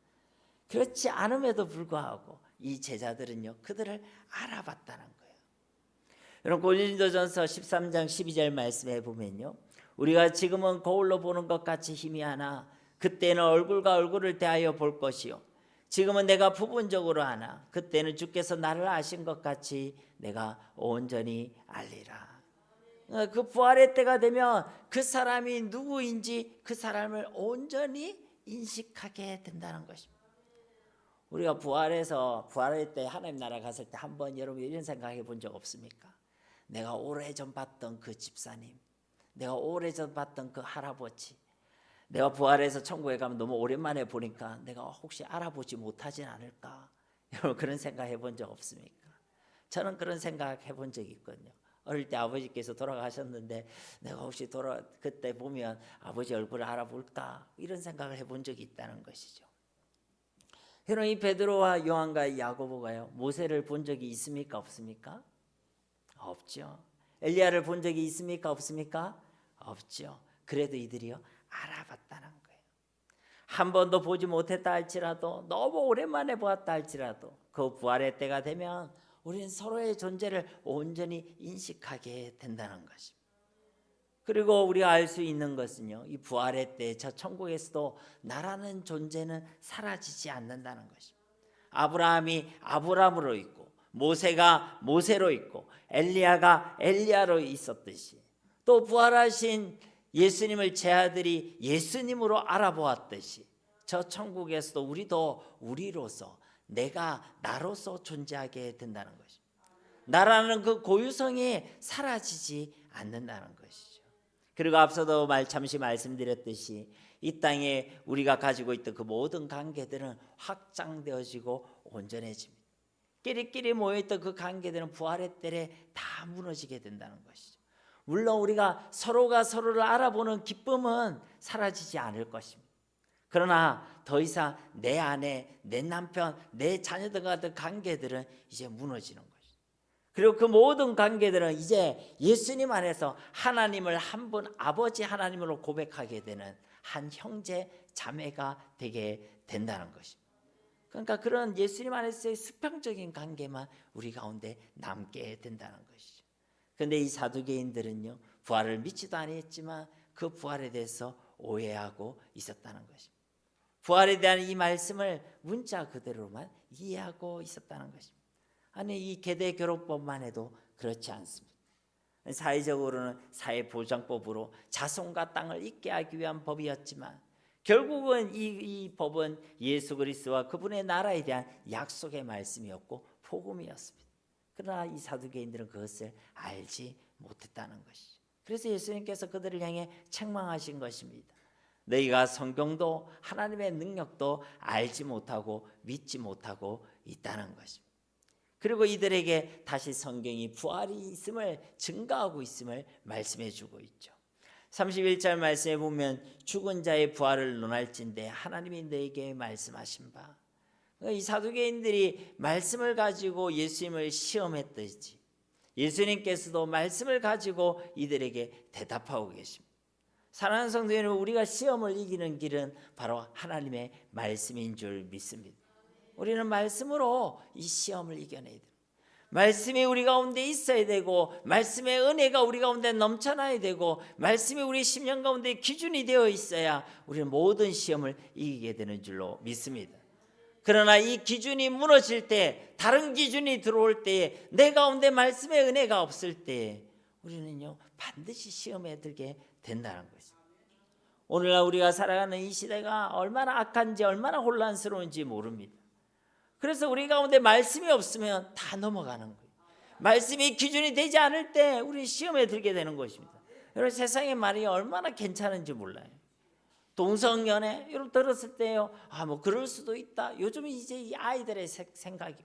그렇지 않음에도 불구하고 이 제자들은요, 그들을 알아봤다는 거예요. 여러분, 고린도전서 13장 12절 말씀에 보면요, 우리가 지금은 거울로 보는 것 같이 희미하나 그때는 얼굴과 얼굴을 대하여 볼 것이요, 지금은 내가 부분적으로 하나 그때는 주께서 나를 아신 것 같이 내가 온전히 알리라. 그 부활의 때가 되면 그 사람이 누구인지 그 사람을 온전히 인식하게 된다는 것입니다. 우리가 부활의 때 하나님 나라 갔을 때 한번 여러분 이런 생각해 본 적 없습니까? 내가 오래전 봤던 그 집사님, 내가 오래전 봤던 그 할아버지, 내가 부활해서 천국에 가면 너무 오랜만에 보니까 내가 혹시 알아보지 못하진 않을까? 여러분, 그런 생각 해본 적 없습니까? 저는 그런 생각 해본 적이 있거든요. 어릴 때 아버지께서 돌아가셨는데 내가 혹시 그때 보면 아버지 얼굴을 알아볼까? 이런 생각을 해본 적이 있다는 것이죠. 여러분, 이 베드로와 요한과 야고보가요, 모세를 본 적이 있습니까? 없습니까? 없죠. 엘리야를 본 적이 있습니까? 없습니까? 없죠. 그래도 이들이요, 알아봤다는 거예요. 한 번도 보지 못했다 할지라도, 너무 오랜만에 보았다 할지라도 그 부활의 때가 되면 우리는 서로의 존재를 온전히 인식하게 된다는 것입니다. 그리고 우리가 알 수 있는 것은요, 이 부활의 때 저 천국에서도 나라는 존재는 사라지지 않는다는 것입니다. 아브라함이 아브라함으로 있고, 모세가 모세로 있고, 엘리야가 엘리야로 있었듯이, 또 부활하신 예수님을 제자들이 예수님으로 알아보았듯이 저 천국에서도 우리도 우리로서, 내가 나로서 존재하게 된다는 것입니다. 나라는 그 고유성이 사라지지 않는다는 것이죠. 그리고 앞서도 잠시 말씀드렸듯이 이 땅에 우리가 가지고 있던 그 모든 관계들은 확장되어지고 온전해집니다. 끼리끼리 모여있던 그 관계들은 부활의 때에 다 무너지게 된다는 것이죠. 물론 우리가 서로가 서로를 알아보는 기쁨은 사라지지 않을 것입니다. 그러나 더 이상 내 아내, 내 남편, 내 자녀들과 같은 관계들은 이제 무너지는 것이죠. 그리고 그 모든 관계들은 이제 예수님 안에서 하나님을 한 분 아버지 하나님으로 고백하게 되는 한 형제 자매가 되게 된다는 것입니다. 그러니까 그런 예수님 안에서의 수평적인 관계만 우리 가운데 남게 된다는 것이죠. 그런데 이 사두개인들은요, 부활을 믿지도 않았지만 그 부활에 대해서 오해하고 있었다는 것입니다. 부활에 대한 이 말씀을 문자 그대로만 이해하고 있었다는 것입니다. 아니, 이 계대 결혼법만 해도 그렇지 않습니다. 사회적으로는 사회보장법으로 자손과 땅을 잇게 하기 위한 법이었지만 결국은 이 법은 예수 그리스도와 그분의 나라에 대한 약속의 말씀이었고 복음이었습니다. 그러나 이 사두개인들은 그것을 알지 못했다는 것이죠. 그래서 예수님께서 그들을 향해 책망하신 것입니다. 너희가 성경도 하나님의 능력도 알지 못하고 믿지 못하고 있다는 것입니다. 그리고 이들에게 다시 성경이 부활이 있음을 증거하고 있음을 말씀해 주고 있죠. 31절 말씀에 보면 죽은 자의 부활을 논할진대 하나님이 너에게 말씀하신 바. 이 사두개인들이 말씀을 가지고 예수님을 시험했듯이 예수님께서도 말씀을 가지고 이들에게 대답하고 계십니다. 사랑하는 성도 여러분, 우리가 시험을 이기는 길은 바로 하나님의 말씀인 줄 믿습니다. 우리는 말씀으로 이 시험을 이겨내야 됩니다. 말씀이 우리 가운데 있어야 되고 말씀의 은혜가 우리 가운데 넘쳐나야 되고 말씀이 우리 심령 가운데 기준이 되어 있어야 우리는 모든 시험을 이기게 되는 줄로 믿습니다. 그러나 이 기준이 무너질 때, 다른 기준이 들어올 때, 내 가운데 말씀의 은혜가 없을 때 우리는요 반드시 시험에 들게 된다는 것입니다. 오늘날 우리가 살아가는 이 시대가 얼마나 악한지 얼마나 혼란스러운지 모릅니다. 그래서 우리 가운데 말씀이 없으면 다 넘어가는 거예요. 말씀이 기준이 되지 않을 때 우리 시험에 들게 되는 것입니다. 여러분, 세상의 말이 얼마나 괜찮은지 몰라요. 동성연애 여러분 들었을 때요, 뭐 그럴 수도 있다. 요즘 이제 이 아이들의 생각이.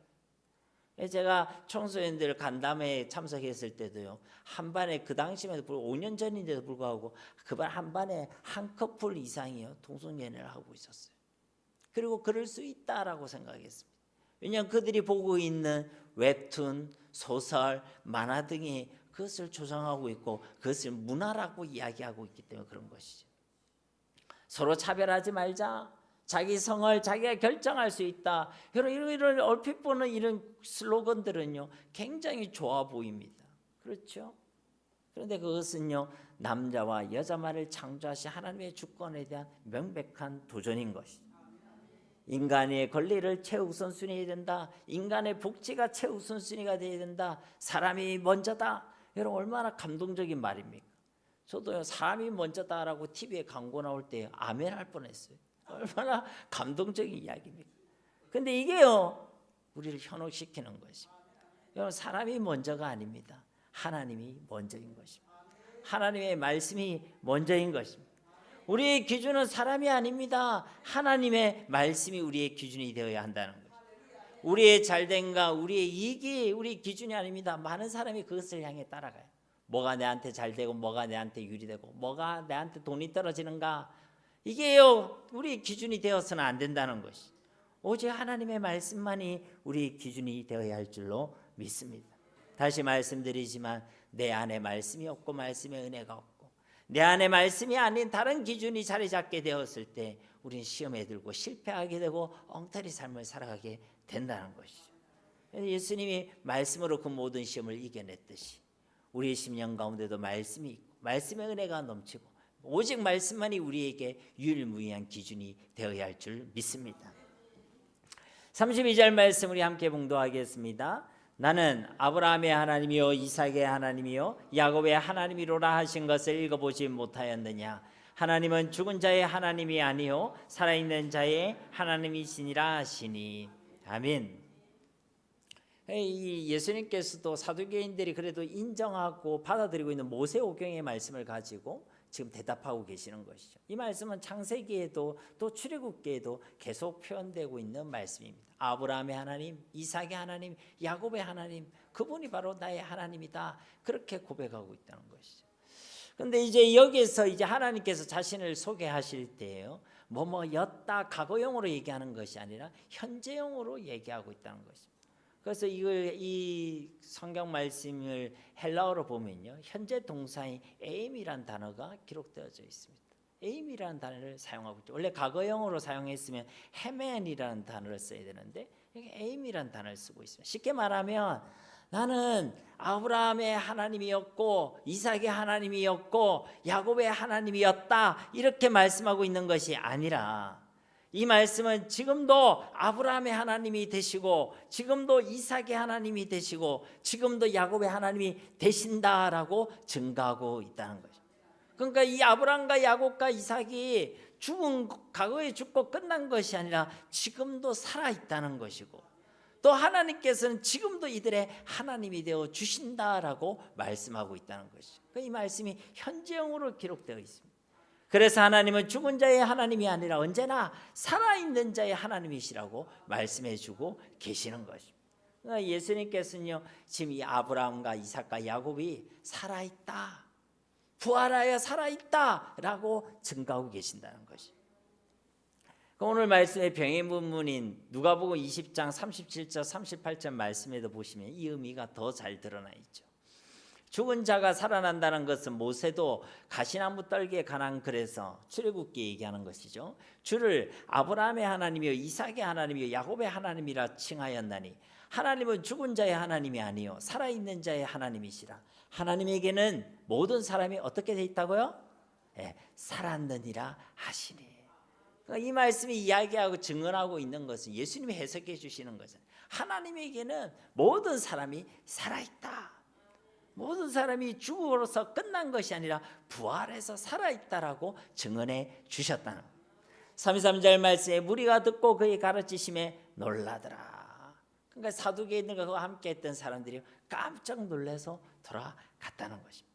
제가 청소년들 간담회에 참석했을 때도요, 한 반에 그 당시에도 불구하고 5년 전인데도 불구하고 그 반 한 반에 한 커플 이상이요 동성연애를 하고 있었어요. 그리고 그럴 수 있다라고 생각했습니다. 왜냐하면 그들이 보고 있는 웹툰, 소설, 만화 등이 그것을 조장하고 있고 그것을 문화라고 이야기하고 있기 때문에 그런 것이죠. 서로 차별하지 말자. 자기 성을 자기가 결정할 수 있다. 이런 얼핏 보는 이런 슬로건들은요 굉장히 좋아 보입니다. 그렇죠? 그런데 그것은요 남자와 여자만을 창조하신 하나님의 주권에 대한 명백한 도전인 것이죠. 인간의 권리를 최우선순위해야 된다. 인간의 복지가 최우선순위가 되어야 된다. 사람이 먼저다. 여러분 얼마나 감동적인 말입니까? 저도요 사람이 먼저다라고 TV에 광고 나올 때 아멘 할 뻔했어요. 얼마나 감동적인 이야기입니까? 근데 이게요 우리를 현혹시키는 것입니다. 여러분 사람이 먼저가 아닙니다. 하나님이 먼저인 것입니다. 하나님의 말씀이 먼저인 것입니다. 우리의 기준은 사람이 아닙니다. 하나님의 말씀이 우리의 기준이 되어야 한다는 거죠. 우리의 잘됨과 우리의 이익이 우리 기준이 아닙니다. 많은 사람이 그것을 향해 따라가요. 뭐가 내한테 잘되고 뭐가 내한테 유리되고 뭐가 내한테 돈이 떨어지는가, 이게요 우리의 기준이 되어서는 안 된다는 것이, 오직 하나님의 말씀만이 우리의 기준이 되어야 할 줄로 믿습니다. 다시 말씀드리지만 내 안에 말씀이 없고 말씀의 은혜가 없고 내 안에 말씀이 아닌 다른 기준이 자리 잡게 되었을 때 우리는 시험에 들고 실패하게 되고 엉터리 삶을 살아가게 된다는 것이죠. 예수님이 말씀으로 그 모든 시험을 이겨냈듯이 우리의 심령 가운데도 말씀이 있고 말씀의 은혜가 넘치고 오직 말씀만이 우리에게 유일무이한 기준이 되어야 할 줄 믿습니다. 32절 말씀 우리 함께 봉독하겠습니다. 나는 아브라함의 하나님이요 이삭의 하나님이요 야곱의 하나님이로라 하신 것을 읽어보지 못하였느냐. 하나님은 죽은 자의 하나님이 아니요 살아있는 자의 하나님이시니라 하시니. 아멘. 이 예수님께서도 사두개인들이 그래도 인정하고 받아들이고 있는 모세오경의 말씀을 가지고 지금 대답하고 계시는 것이죠. 이 말씀은 창세기에도 또 출애굽기에도 계속 표현되고 있는 말씀입니다. 아브라함의 하나님, 이삭의 하나님, 야곱의 하나님, 그분이 바로 나의 하나님이다. 그렇게 고백하고 있다는 것이죠. 그런데 이제 여기서 이제 하나님께서 자신을 소개하실 때요, 뭐였다 과거형으로 얘기하는 것이 아니라 현재형으로 얘기하고 있다는 것입니다. 그래서 이 성경 말씀을 헬라어로 보면요, 현재 동사인 aim이란 단어가 기록되어져 있습니다. aim이라는 단어를 사용하고 있죠. 원래 과거형으로 사용했으면 hemen이라는 단어를 써야 되는데 여기 aim이라는 단어를 쓰고 있습니다. 쉽게 말하면 나는 아브라함의 하나님이었고 이삭의 하나님이었고 야곱의 하나님이었다, 이렇게 말씀하고 있는 것이 아니라 이 말씀은 지금도 아브라함의 하나님이 되시고 지금도 이삭의 하나님이 되시고 지금도 야곱의 하나님이 되신다라고 증가하고 있다는 것입니다. 그러니까 이 아브라함과 야곱과 이삭이 과거에 죽고 끝난 것이 아니라 지금도 살아있다는 것이고 또 하나님께서는 지금도 이들의 하나님이 되어 주신다라고 말씀하고 있다는 것이죠. 이 말씀이 현재형으로 기록되어 있습니다. 그래서 하나님은 죽은 자의 하나님이 아니라 언제나 살아있는 자의 하나님이시라고 말씀해 주고 계시는 것입니다. 그러니까 예수님께서는요 지금 이 아브라함과 이삭과 야곱이 살아있다, 부활하여 살아있다라고 증거하고 계신다는 것이. 오늘 말씀의 병행 본문인 누가복음 20장 37절 38절 말씀에도 보시면 이 의미가 더 잘 드러나 있죠. 죽은 자가 살아난다는 것은 모세도 가시나무 떨기에 관한 글에서 출애굽기 얘기하는 것이죠. 주를 아브라함의 하나님이요 이삭의 하나님이요 야곱의 하나님이라 칭하였나니 하나님은 죽은 자의 하나님이 아니요 살아있는 자의 하나님이시라. 하나님에게는 모든 사람이 어떻게 돼 있다고요? 살았느니라 하시니. 그러니까 이 말씀이 이야기하고 증언하고 있는 것은 예수님이 해석해 주시는 것은 하나님에게는 모든 사람이 살아있다. 모든 사람이 죽음으로써 끝난 것이 아니라 부활해서 살아있다라고 증언해 주셨다는 거예요. 33절 말씀에 무리가 듣고 그의 가르치심에 놀라더라. 그러니까 사두개인들과 함께 했던 사람들이 깜짝 놀라서 돌아갔다는 것입니다.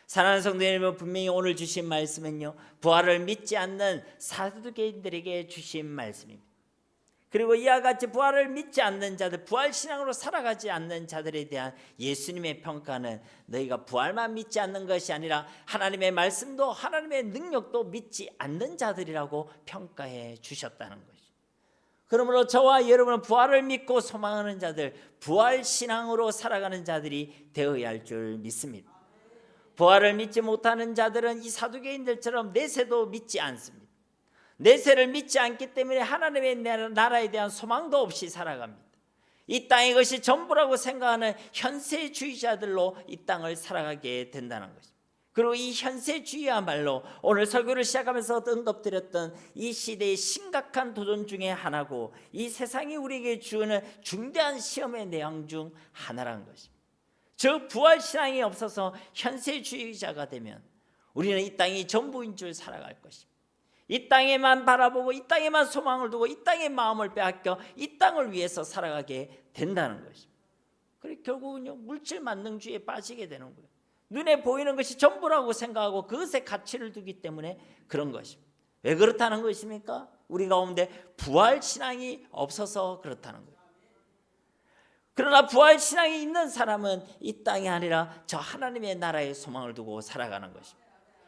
사랑하는 성도 여러분, 분명히 오늘 주신 말씀은요, 부활을 믿지 않는 사두개인들에게 주신 말씀입니다. 그리고 이와 같이 부활을 믿지 않는 자들, 부활신앙으로 살아가지 않는 자들에 대한 예수님의 평가는 너희가 부활만 믿지 않는 것이 아니라 하나님의 말씀도 하나님의 능력도 믿지 않는 자들이라고 평가해 주셨다는 것이죠. 그러므로 저와 여러분은 부활을 믿고 소망하는 자들, 부활신앙으로 살아가는 자들이 되어야 할 줄 믿습니다. 부활을 믿지 못하는 자들은 이 사두개인들처럼 내세도 믿지 않습니다. 내세를 믿지 않기 때문에 하나님의 나라에 대한 소망도 없이 살아갑니다. 이 땅의 것이 전부라고 생각하는 현세주의자들로 이 땅을 살아가게 된다는 것입니다. 그리고 이 현세주의야말로 오늘 설교를 시작하면서 언급드렸던 이 시대의 심각한 도전 중에 하나고 이 세상이 우리에게 주는 중대한 시험의 내용 중 하나라는 것입니다. 저 부활신앙이 없어서 현세주의자가 되면 우리는 이 땅이 전부인 줄 살아갈 것입니다. 이 땅에만 바라보고 이 땅에만 소망을 두고 이 땅의 마음을 빼앗겨 이 땅을 위해서 살아가게 된다는 것입니다. 그리고 결국은요, 물질 만능주의에 빠지게 되는 거예요. 눈에 보이는 것이 전부라고 생각하고 그것에 가치를 두기 때문에 그런 것입니다. 왜 그렇다는 것입니까? 우리 가운데 부활신앙이 없어서 그렇다는 거예요. 그러나 부활신앙이 있는 사람은 이 땅이 아니라 저 하나님의 나라에 소망을 두고 살아가는 것입니다.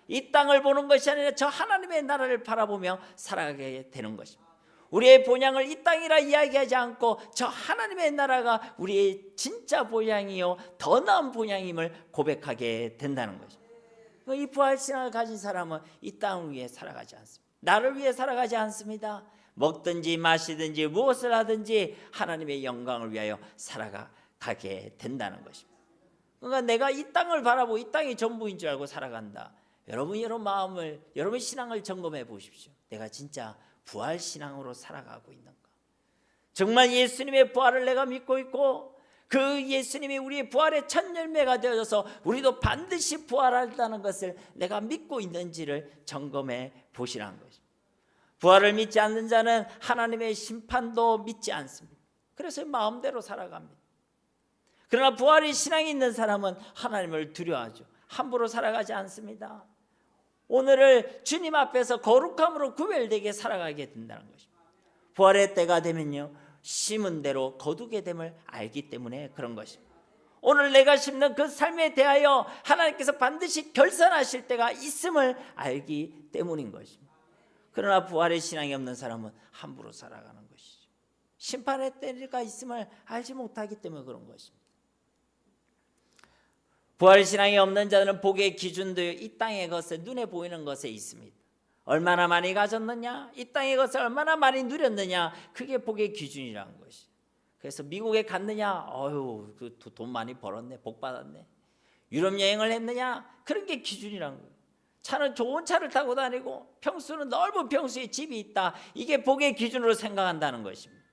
이 땅을 보는 것이 아니라 저 하나님의 나라를 바라보며 살아가게 되는 것입니다. 우리의 본향을 이 땅이라 이야기하지 않고 저 하나님의 나라가 우리의 진짜 본향이요 더 나은 본향임을 고백하게 된다는 것입니다. 이 부활신앙을 가진 사람은 이 땅을 위해 살아가지 않습니다. 나를 위해 살아가지 않습니다. 먹든지 마시든지 무엇을 하든지 하나님의 영광을 위하여 살아가게 된다는 것입니다. 그러니까 내가 이 땅을 바라보고 이 땅이 전부인 줄 알고 살아간다. 여러분 마음을, 여러분 신앙을 점검해 보십시오. 내가 진짜 부활신앙으로 살아가고 있는가? 정말 예수님의 부활을 내가 믿고 있고 그 예수님이 우리의 부활의 첫 열매가 되어져서 우리도 반드시 부활한다는 것을 내가 믿고 있는지를 점검해 보시라는 것입니다. 부활을 믿지 않는 자는 하나님의 심판도 믿지 않습니다. 그래서 마음대로 살아갑니다. 그러나 부활의 신앙이 있는 사람은 하나님을 두려워하죠. 함부로 살아가지 않습니다. 오늘을 주님 앞에서 거룩함으로 구별되게 살아가게 된다는 것입니다. 부활의 때가 되면요, 심은 대로 거두게 됨을 알기 때문에 그런 것입니다. 오늘 내가 심는 그 삶에 대하여 하나님께서 반드시 결산하실 때가 있음을 알기 때문인 것입니다. 그러나 부활의 신앙이 없는 사람은 함부로 살아가는 것이죠. 심판의 때가 있음을 알지 못하기 때문에 그런 것입니다. 부활신앙이 없는 자들은 복의 기준도 이 땅의 것에 눈에 보이는 것에 있습니다. 얼마나 많이 가졌느냐, 이 땅의 것을 얼마나 많이 누렸느냐, 그게 복의 기준이라는 것이. 그래서 미국에 갔느냐, 돈 많이 벌었네, 복 받았네. 유럽 여행을 했느냐, 그런 게 기준이라는 거예요. 차는 좋은 차를 타고 다니고 평수는 넓은 평수에 집이 있다, 이게 복의 기준으로 생각한다는 것입니다.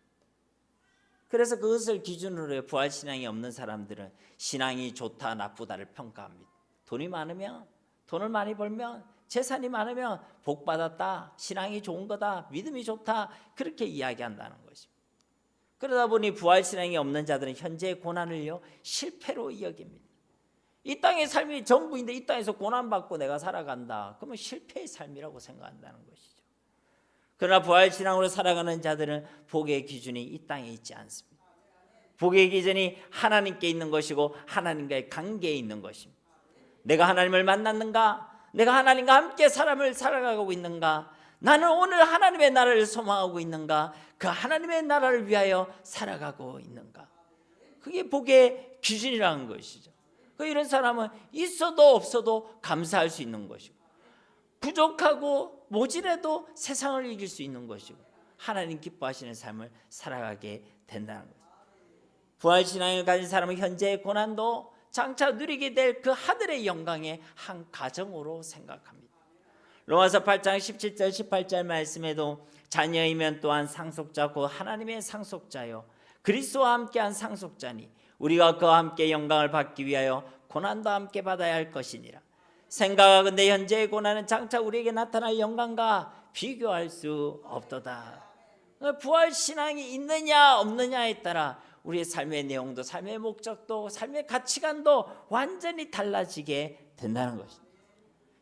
그래서 그것을 기준으로 해 부활신앙이 없는 사람들은 신앙이 좋다 나쁘다를 평가합니다. 돈이 많으면, 돈을 많이 벌면, 재산이 많으면 복 받았다, 신앙이 좋은 거다, 믿음이 좋다, 그렇게 이야기한다는 것입니다. 그러다 보니 부활신앙이 없는 자들은 현재의 고난을요 실패로 여깁니다. 이 땅의 삶이 전부인데 이 땅에서 고난받고 내가 살아간다, 그러면 실패의 삶이라고 생각한다는 것이죠. 그러나 부활신앙으로 살아가는 자들은 복의 기준이 이 땅에 있지 않습니다. 복의 기준이 하나님께 있는 것이고 하나님과의 관계에 있는 것입니다. 내가 하나님을 만났는가? 내가 하나님과 함께 삶을 살아가고 있는가? 나는 오늘 하나님의 나라를 소망하고 있는가? 그 하나님의 나라를 위하여 살아가고 있는가? 그게 복의 기준이라는 것이죠. 이런 사람은 있어도 없어도 감사할 수 있는 것이고, 부족하고 모질해도 세상을 이길 수 있는 것이고, 하나님 기뻐하시는 삶을 살아가게 된다는 거죠. 부활신앙을 가진 사람은 현재의 고난도 장차 누리게 될 그 하늘의 영광의 한 가정으로 생각합니다. 로마서 8장 17절 18절 말씀에도 자녀이면 또한 상속자 곧 하나님의 상속자요 그리스도와 함께한 상속자니 우리가 그와 함께 영광을 받기 위하여 고난도 함께 받아야 할 것이니라. 생각하건대 현재의 고난은 장차 우리에게 나타날 영광과 비교할 수 없도다. 부활신앙이 있느냐 없느냐에 따라 우리의 삶의 내용도 삶의 목적도 삶의 가치관도 완전히 달라지게 된다는 것입니다.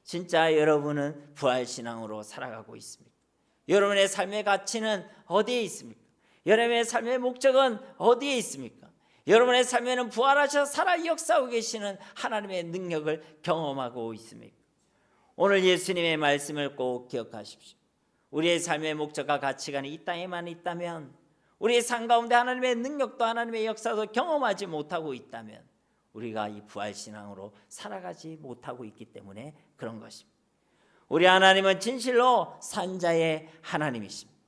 진짜 여러분은 부활신앙으로 살아가고 있습니까? 여러분의 삶의 가치는 어디에 있습니까? 여러분의 삶의 목적은 어디에 있습니까? 여러분의 삶에는 부활하셔 살아 역사하고 계시는 하나님의 능력을 경험하고 있습니까? 오늘 예수님의 말씀을 꼭 기억하십시오. 우리의 삶의 목적과 가치관이 이 땅에만 있다면, 우리의 삶 가운데 하나님의 능력도 하나님의 역사도 경험하지 못하고 있다면 우리가 이 부활신앙으로 살아가지 못하고 있기 때문에 그런 것입니다. 우리 하나님은 진실로 산자의 하나님이십니다.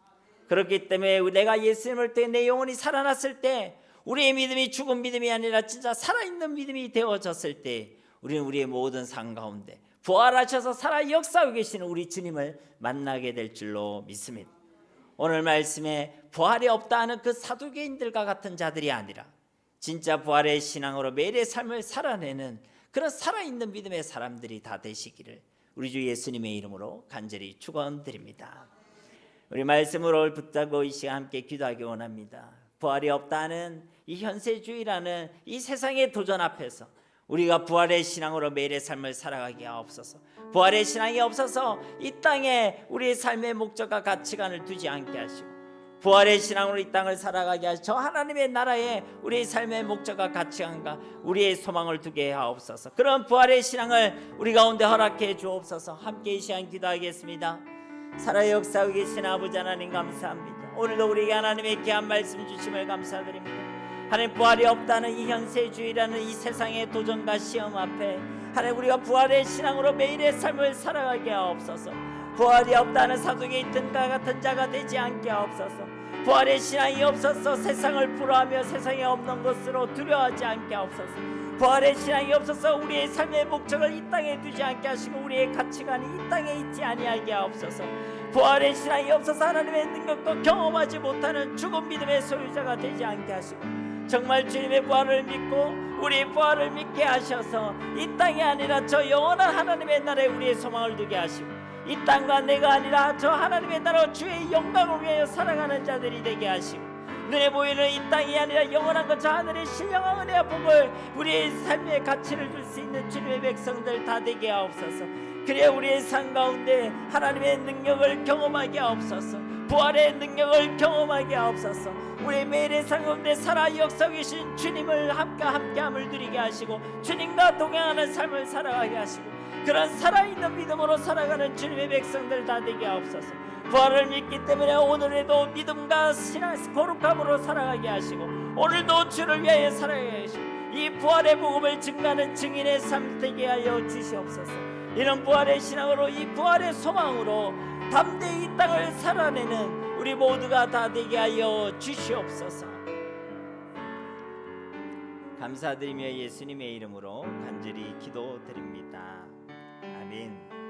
그렇기 때문에 내가 예수님을 통해 내 영혼이 살아났을 때, 우리의 믿음이 죽은 믿음이 아니라 진짜 살아있는 믿음이 되어졌을 때 우리는 우리의 모든 삶 가운데 부활하셔서 살아 역사하고 계시는 우리 주님을 만나게 될 줄로 믿습니다. 오늘 말씀에 부활이 없다 하는 그 사두개인들과 같은 자들이 아니라 진짜 부활의 신앙으로 매일의 삶을 살아내는 그런 살아있는 믿음의 사람들이 다 되시기를 우리 주 예수님의 이름으로 간절히 축원드립니다. 우리 말씀으로 붙잡고 이 시간 함께 기도하기 원합니다. 부활이 없다는 이 현세주의라는 이 세상의 도전 앞에서 우리가 부활의 신앙으로 매일의 삶을 살아가게 하옵소서. 부활의 신앙이 없어서 이 땅에 우리의 삶의 목적과 가치관을 두지 않게 하시고, 부활의 신앙으로 이 땅을 살아가게 하시고 저 하나님의 나라에 우리의 삶의 목적과 가치관과 우리의 소망을 두게 하옵소서. 그런 부활의 신앙을 우리 가운데 허락해 주옵소서. 함께 이 시간 기도하겠습니다. 살아 역사하고 계신 아버지 하나님 감사합니다. 오늘도 우리에게 하나님의 귀한 말씀 주심을 감사드립니다. 하나님, 부활이 없다는 이 현세주의라는 이 세상의 도전과 시험 앞에 하나님, 우리가 부활의 신앙으로 매일의 삶을 살아가게 하옵소서. 부활이 없다는 사두개인 등과 같은 자가 되지 않게 하옵소서. 부활의 신앙이 없어서 세상을 불허하며 세상에 없는 것으로 두려워하지 않게 하옵소서. 부활의 신앙이 없어서 우리의 삶의 목적을 이 땅에 두지 않게 하시고 우리의 가치관이 이 땅에 있지 아니하게 하옵소서. 부활의 신앙이 없어서 하나님의 능력도 경험하지 못하는 죽은 믿음의 소유자가 되지 않게 하시고 정말 주님의 부활을 믿고 우리의 부활을 믿게 하셔서 이 땅이 아니라 저 영원한 하나님의 나라에 우리의 소망을 두게 하시고 이 땅과 내가 아니라 저 하나님의 나라 주의 영광을 위하여 살아가는 자들이 되게 하시고 눈에 보이는 이 땅이 아니라 영원한 것 저 하늘의 신령한 은혜와 복을 우리의 삶의 가치를 줄 수 있는 주님의 백성들 다 되게 하옵소서. 그래야 우리의 삶 가운데 하나님의 능력을 경험하게 하옵소서. 부활의 능력을 경험하게 하옵소서. 우리 매일의 삶 가운데 살아 역사하고 계신 주님을 함께함을 누리게 하시고 주님과 동행하는 삶을 살아가게 하시고 그런 살아있는 믿음으로 살아가는 주님의 백성들 다 되게 하옵소서. 부활을 믿기 때문에 오늘에도 믿음과 신앙 거룩함으로 살아가게 하시고 오늘도 주를 위하여 살아가게 하시고 이 부활의 복음을 증거하는 증인의 삶 되게 하여 주시옵소서. 이런 부활의 신앙으로 이 부활의 소망으로 담대히 이 땅을 살아내는 우리 모두가 다 되게 하여 주시옵소서. 감사드리며 예수님의 이름으로 간절히 기도드립니다. 아멘.